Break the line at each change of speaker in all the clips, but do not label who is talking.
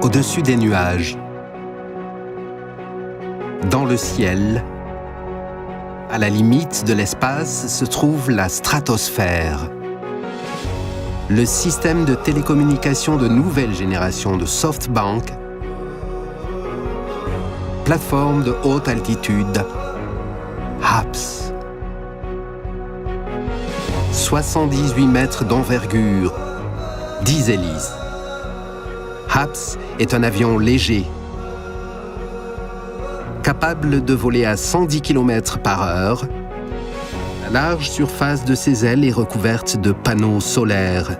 Au-dessus des nuages, dans le ciel, à la limite de l'espace se trouve la stratosphère. Le système de télécommunication de nouvelle génération de SoftBank, plateforme de haute altitude, HAPS. 78 mètres d'envergure, 10 hélices. HAPS est un avion léger, capable de voler à 110 km/h. La large surface de ses ailes est recouverte de panneaux solaires.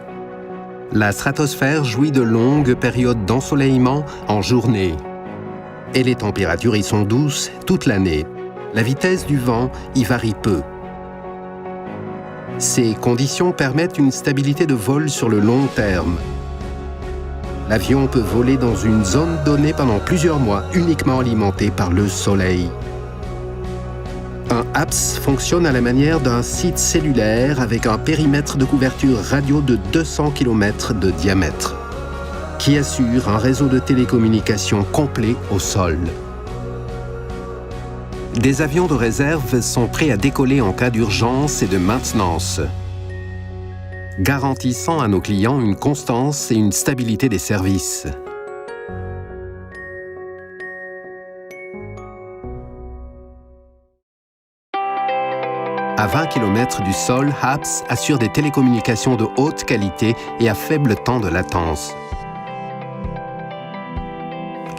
La stratosphère jouit de longues périodes d'ensoleillement en journée. Et les températures y sont douces toute l'année. La vitesse du vent y varie peu. Ces conditions permettent une stabilité de vol sur le long terme. L'avion peut voler dans une zone donnée pendant plusieurs mois, uniquement alimenté par le soleil. Un HAPS fonctionne à la manière d'un site cellulaire avec un périmètre de couverture radio de 200 km de diamètre, qui assure un réseau de télécommunications complet au sol. Des avions de réserve sont prêts à décoller en cas d'urgence et de maintenance, garantissant à nos clients une constance et une stabilité des services. À 20 km du sol, HAPS assure des télécommunications de haute qualité et à faible temps de latence.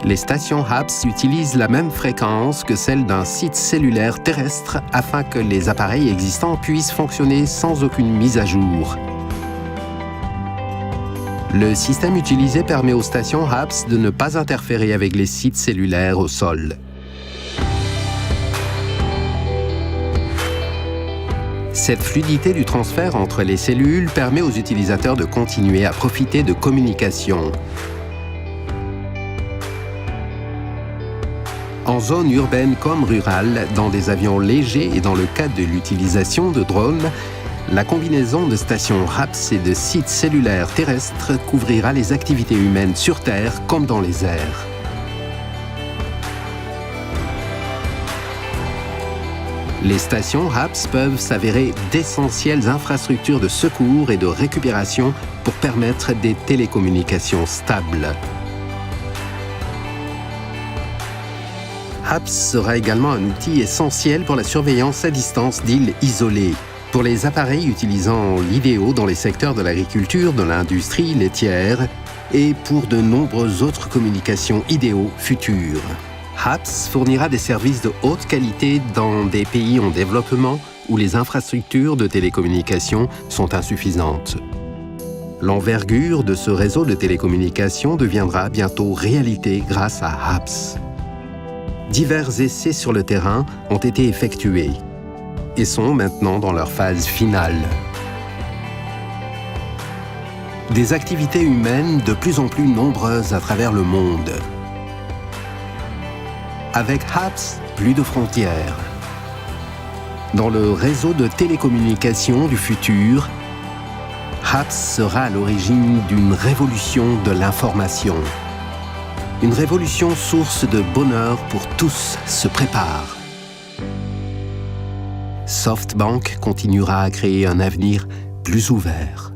Les stations HAPS utilisent la même fréquence que celle d'un site cellulaire terrestre afin que les appareils existants puissent fonctionner sans aucune mise à jour. Le système utilisé permet aux stations HAPS de ne pas interférer avec les sites cellulaires au sol. Cette fluidité du transfert entre les cellules permet aux utilisateurs de continuer à profiter de communications. En zone urbaine comme rurale, dans des avions légers et dans le cadre de l'utilisation de drones, la combinaison de stations HAPS et de sites cellulaires terrestres couvrira les activités humaines sur Terre comme dans les airs. Les stations HAPS peuvent s'avérer d'essentielles infrastructures de secours et de récupération pour permettre des télécommunications stables. HAPS sera également un outil essentiel pour la surveillance à distance d'îles isolées, pour les appareils utilisant l'IDEO dans les secteurs de l'agriculture, de l'industrie laitière et pour de nombreuses autres communications IDEO futures. HAPS fournira des services de haute qualité dans des pays en développement où les infrastructures de télécommunications sont insuffisantes. L'envergure de ce réseau de télécommunications deviendra bientôt réalité grâce à HAPS. Divers essais sur le terrain ont été effectués et sont maintenant dans leur phase finale. Des activités humaines de plus en plus nombreuses à travers le monde. Avec HAPS, plus de frontières. Dans le réseau de télécommunications du futur, HAPS sera à l'origine d'une révolution de l'information. Une révolution source de bonheur pour tous se prépare. SoftBank continuera à créer un avenir plus ouvert.